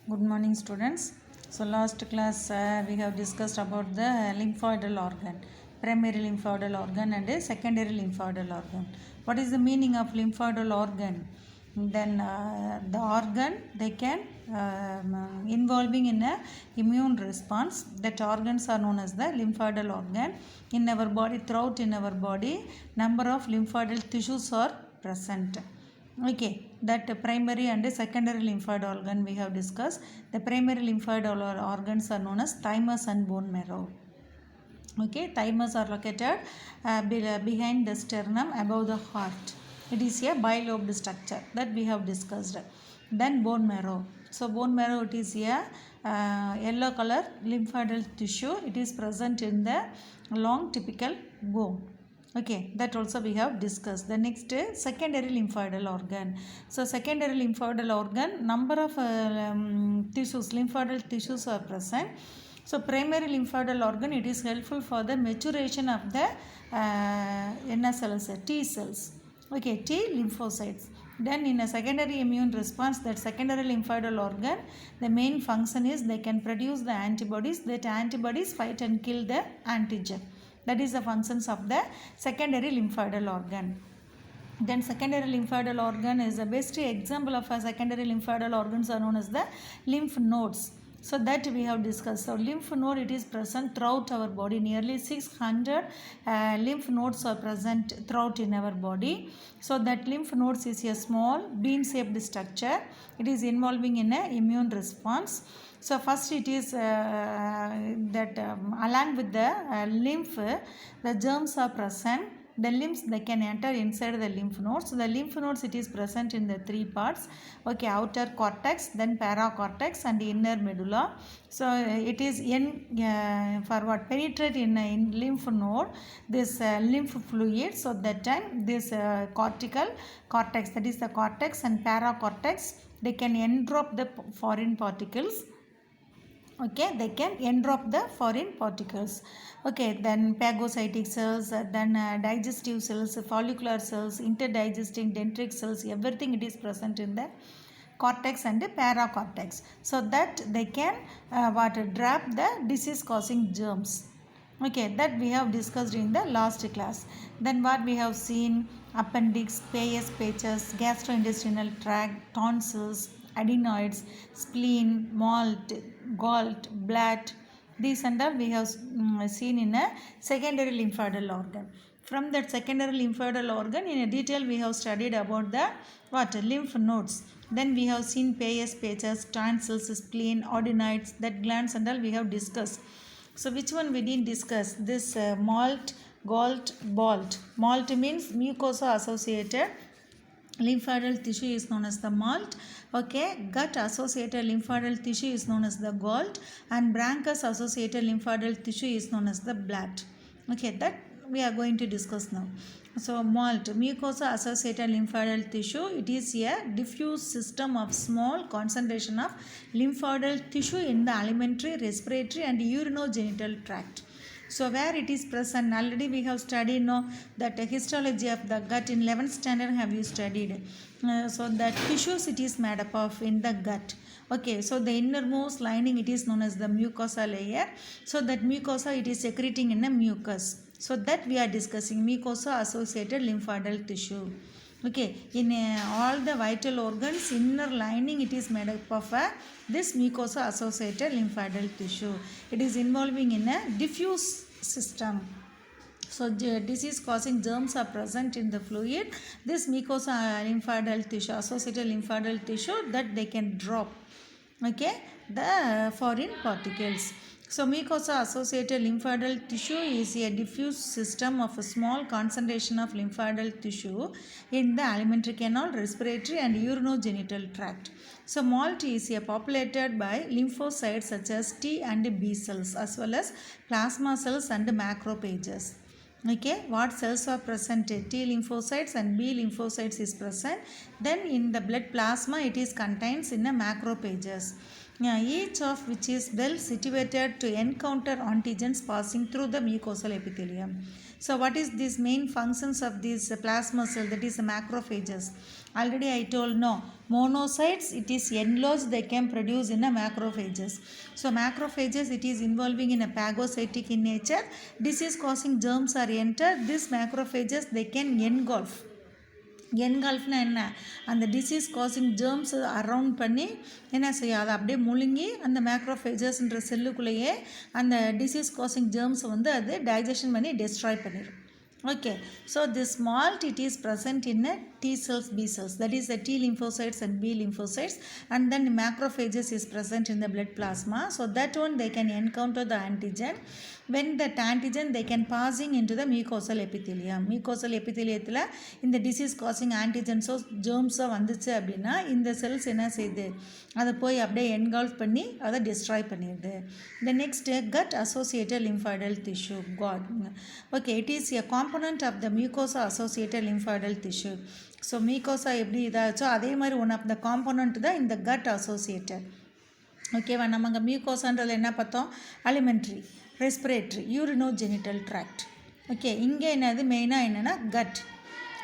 Good morning, students. So, last class we have discussed about the lymphoidal organ, primary lymphoidal organ and secondary lymphoidal organ. What is the meaning of lymphoidal organ? Then the organ they can involving in a immune response. That organs are known as the lymphoidal organ. In our body, throughout in our body, number of lymphoidal tissues are present. Okay, that primary and secondary lymphoid organ we have discussed. The primary lymphoid organs are known as thymus and bone marrow. Okay, thymus are located behind the sternum above the heart. It is a bilobed structure that we have discussed. Then bone marrow. So bone marrow, it is a yellow color lymphoidal tissue. It is present in the long typical bone. Okay, that also we have discussed. The next is secondary lymphoidal organ. So secondary lymphoidal organ, number of tissues, lymphoidal tissues are present. So primary lymphoidal organ, it is helpful for the maturation of the cells, T cells. Okay, T lymphocytes. Then in a secondary immune response, that secondary lymphoidal organ, the main function is they can produce the antibodies. That antibodies fight and kill the antigen. That is the functions of the secondary lymphoidal organ. Then secondary lymphoidal organ is the best example of a secondary lymphoidal organs are known as the lymph nodes. So that we have discussed. So lymph node, it is present throughout our body. Nearly 600 lymph nodes are present throughout in our body. So that lymph nodes is a small bean-shaped structure. It is involving in a immune response. So first it is along with the lymph, the germs are present. The lymphs, they can enter inside the lymph nodes. So the lymph nodes, it is present in the three parts. Okay, outer cortex, then paracortex and inner medulla. So it is penetrate in lymph node, this lymph fluid. So that time this cortical cortex, that is the cortex and paracortex, they can envelop the foreign particles. Okay, they can envelop the foreign particles. Okay, then phagocytic cells, then digestive cells, follicular cells, interdigesting dendritic cells, everything it is present in the cortex and the paracortex. So that they can trap the disease causing germs. Okay, that we have discussed in the last class. Then what we have seen: appendix, payas, pages, gastrointestinal tract, tonsils, adenoids, spleen, malt, gall, bladder. These and all we have seen in a secondary lymphoidal organ. From that secondary lymphoidal organ, in a detail we have studied about the lymph nodes. Then we have seen payas, pages, tonsils, spleen, adenoids, that glands and all we have discussed. So which one we didn't discuss? This malt, gall, balt. Malt means mucosa associated lymphoidal tissue is known as the malt. Okay, gut associated lymphoidal tissue is known as the gall, and bronchus associated lymphoidal tissue is known as the bladder. Okay, that we are going to discuss now. So malt, mucosa associated lymphoidal tissue, it is a diffuse system of small concentration of lymphoidal tissue in the alimentary, respiratory and urinogenital tract. So where it is present, already we have studied that histology of the gut in 11th standard have you studied. So that tissues it is made up of in the gut. Okay, so the innermost lining it is known as the mucosa layer. So that mucosa it is secreting in a mucus. So that we are discussing mucosa associated lymphoidal tissue. Okay, in all the vital organs, inner lining it is made up of this mucosa associated lymphoidal tissue. It is involving in a diffuse system. So disease causing germs are present in the fluid. This mucosa lymphoidal tissue, associated lymphoidal tissue, that they can drop, okay, the foreign particles. So mucosa associated lymphoidal tissue is a diffuse system of a small concentration of lymphoidal tissue in the alimentary canal, respiratory and urinogenital tract. So malt is populated by lymphocytes such as T and B cells as well as plasma cells and macrophages. Okay, what cells are present? T lymphocytes and B lymphocytes is present. Then in the blood plasma it is contains in the macrophages. Each of which is well situated to encounter antigens passing through the mucosal epithelium. So what is these main functions of these plasma cell, that is the macrophages? Already I told no. Monocytes, it is enlarged, they can produce in a macrophages. So macrophages, it is involving in a phagocytic in nature. Disease causing germs are entered. These macrophages, they can engulf. என்கால்ஃப்னா என்ன, அந்த disease causing germs around பண்ணி என்ன செய்யும், அதை அப்படியே முழுங்கி அந்த மேக்ரோஃபேஜஸ்ன்ற செல்லுக்குள்ளேயே அந்த டிசீஸ் காசிங் ஜேர்ம்ஸ் வந்து அது டைஜஷன் பண்ணி டெஸ்ட்ராய் பண்ணிடும். Okay, so this malt, it is present in a T cells, B cells, that is the T lymphocytes and B lymphocytes, and then macrophages is present in the blood plasma. So that one they can encounter the antigen. When that antigen, they can passing into the mucosal epithelium. Mucosal epithelium இந்த disease causing antigens germs வந்துச்சு அப்படின்னா இந்த cells என்ன செய்யுது, அதை போய் அப்படியே engulf பண்ணி அதை destroy பண்ணிடுது. The next, gut associated lymphoidal tissue. Okay, it is a component of the mucosa associated lymphoidal tissue. So mucosa எப்படி இதாச்சோ அதே மாதிரி ஒன் ஆஃப் த காம்போனண்ட் தான் இந்த gut associated. ஓகேவா, நம்ம அங்கே மியூகோசான்றது என்ன பார்த்தோம், alimentary, respiratory, urinogenital tract. Okay, இங்கே என்னது மெயினாக என்னென்னா கட்.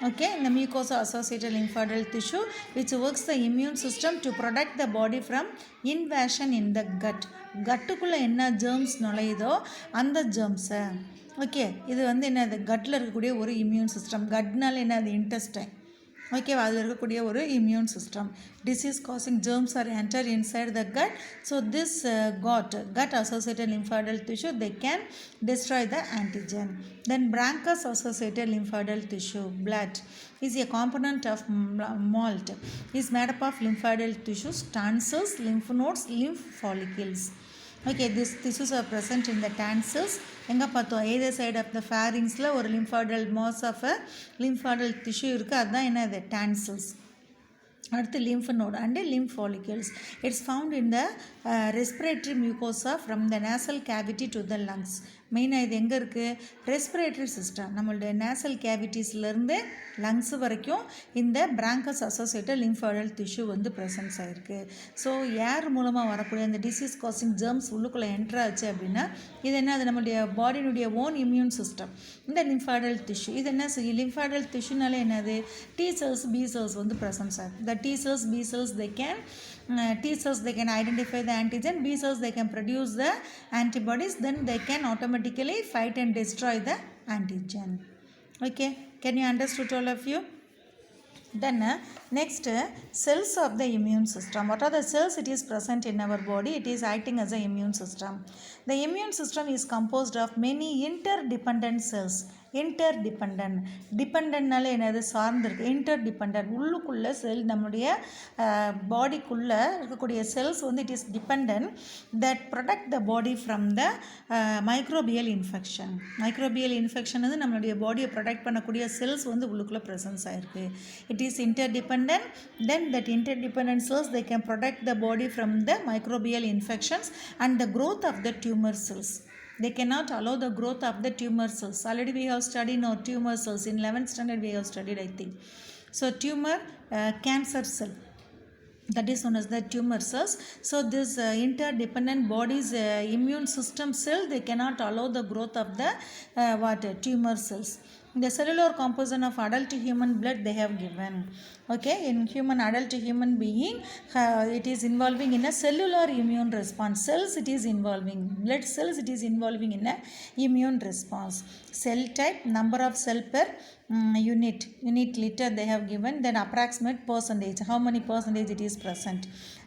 ஓகே, இந்த mucosa associated lymphoidal tissue which works the immune system to protect the body from invasion in the gut. கட்டுக்குள்ளே என்ன ஜேர்ம்ஸ் நுழையுதோ அந்த ஜேர்ம்ஸை. ஓகே, இது வந்து என்னது கட்டில் இருக்கக்கூடிய ஒரு இம்யூன் சிஸ்டம். கட்னால என்னது இன்டெஸ்டைன். ஓகே, அதில் இருக்கக்கூடிய ஒரு immune system. Disease causing germs are enter inside the gut. So this gut associated lymphoidal tissue, they can destroy the antigen. Then branchus associated lymphoidal tissue, blood, is a component of malt. Is made up of lymphoidal tissues, tonsils, lymph nodes, lymph follicles. Okay, these tissues are present in the tonsils. எங்கே பார்த்தோம், either side of the pharynxல ஒரு lymphoidal mass of a lymphoidal tissue இருக்குது, அதுதான் என்னது tonsils. அடுத்து lymph node and lymph follicles. It's found in the respiratory mucosa from the nasal cavity to the lungs. மெயினாக இது எங்கே இருக்குது, ரெஸ்பிரேட்டரி சிஸ்டம், நம்மளுடைய நேசல் கேவிட்டிஸ்லேருந்து லங்ஸ் வரைக்கும் இந்த பிராங்கஸ் அசோசியேட்டட் லிம்ஃபாய்டல் டிஷ்யூ வந்து ப்ரெசன்ஸ் ஆகிருக்கு. ஸோ ஏர் மூலமாக வரக்கூடிய அந்த டிசீஸ் காசிங் ஜெர்ம்ஸ் உள்ளுக்குள்ளே என்ட்ரு ஆச்சு அப்படின்னா இது என்ன, அது நம்மளுடைய பாடியினுடைய ஓன் இம்யூன் சிஸ்டம். இந்த லிம்ஃபாய்டல் டிஷ்யூ இது என்ன செய்யும், லிம்ஃபாய்டல் டிஷ்யூனாலே என்னது, T cells, B cells வந்து ப்ரெசன்ஸ் ஆகும். The T cells, B cells, T cells they can identify the antigen, B cells they can produce the antibodies, then they can automatically fight and destroy the antigen. Okay, can you understood all of you? Then next, cells of the immune system. What are the cells it is present in our body? It is acting as an immune system. The immune system is composed of many interdependent cells. Interdependent, டிபெண்டன்ட்னால என்னது, சார்ந்திருக்கு. Interdependent, உள்ளுக்குள்ளே செல், நம்முடைய பாடிக்குள்ளே இருக்கக்கூடிய cells வந்து it is dependent that protect the body from the microbial infection. Microbial infection வந்து நம்மளுடைய பாடியை protect பண்ணக்கூடிய cells வந்து உள்ளுக்குள்ளே ப்ரெசன்ஸ் ஆகிருக்கு. It is interdependent, then that interdependent cells they can protect the body from the microbial infections and the growth of the tumor cells. They cannot allow the growth of the tumor cells. Already we have studied our tumor cells in 11th standard, we have studied, I think. So tumor, cancer cell, that is known as the tumor cells. So this interdependent body's immune system cell, they cannot allow the growth of the tumor cells. The cellular composition of adult human blood they have given. Okay, in human adult human being, it is involving in a cellular immune response. Cells it is involving, blood cells it is involving in a immune response. Cell type, number of cell per unit liter they have given, then approximate percentage, how many percentage it is present.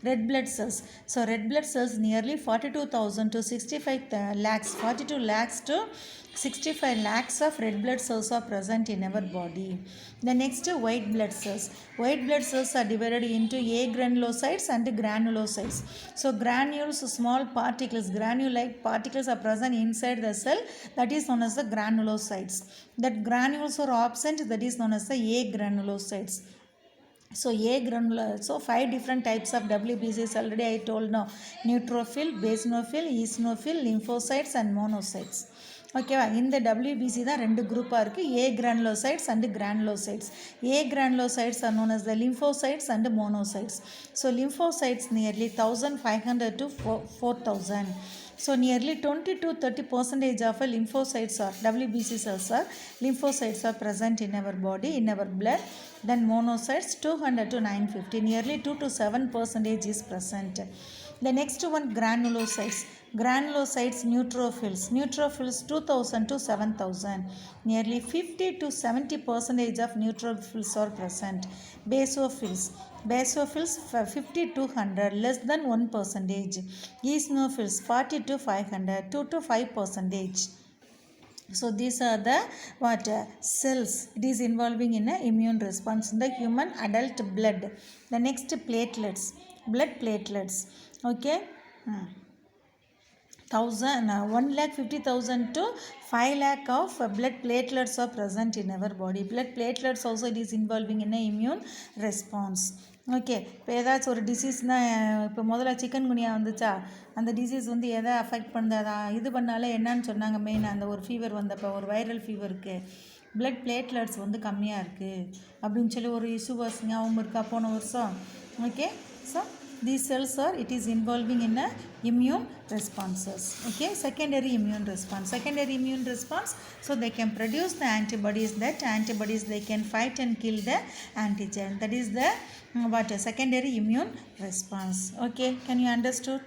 Red blood cells, so red blood cells nearly 42,000 to 65 lakhs, 42 lakhs to 65 lakhs of red blood cells are present in our body. The next, white blood cells. White blood cells are divided into agranulocytes and granulocytes. So granules, small particles, granule-like particles are present inside the cell, that is known as the granulocytes. That granules are absent, that is known as the agranulocytes. So so 5 different types of WBCs already I told now: neutrophil, basophil, eosinophil, lymphocytes and monocytes. ஓகேவா, இந்த WBC தான் ரெண்டு குரூப்பாக இருக்குது, agranulocytes and granulocytes. Agranulocytes are known as the lymphocytes and monocytes. So lymphocytes nearly 1500 to 4000. So nearly 20 to 30 percentage of lymphocytes or WBC cells or lymphocytes are present in our body, in our blood. Then monocytes 200 to 950, nearly 2 to 7 percentage is present. The next one, granulocytes. Granulocytes, neutrophils 2000 to 7000, nearly 50 to 70 percentage of neutrophils are present. Basophils 50 to 100, less than 1 percentage. Eosinophils 40 to 500, 2 to 5 percentage. So these are the cells it is involving in a immune response in the human adult blood. The next, platelets, blood platelets. Okay. 1,50,000 to 5 lakh of blood platelets are present in our body. Blood platelets also it is involving in a immune response. Okay இப்போ ஏதாச்சும் ஒரு டிசீஸ்னால் இப்போ முதல்ல chicken குனியா வந்துச்சா, அந்த disease வந்து எதை affect பண்ணுறதா இது பண்ணாலே என்னன்னு சொன்னாங்க, மெயினாக அந்த ஒரு ஃபீவர் வந்தப்போ, ஒரு வைரல் ஃபீவருக்கு blood platelets வந்து கம்மியாக இருக்குது அப்படின்னு சொல்லி ஒரு இஷ்யூ ஞாபகம் இருக்கா போன வருஷம். Okay, so these cells are it is involving in a immune responses. Okay, secondary immune response, so they can produce the antibodies, they can fight and kill the antigen, that is the secondary immune response. Okay, can you understood?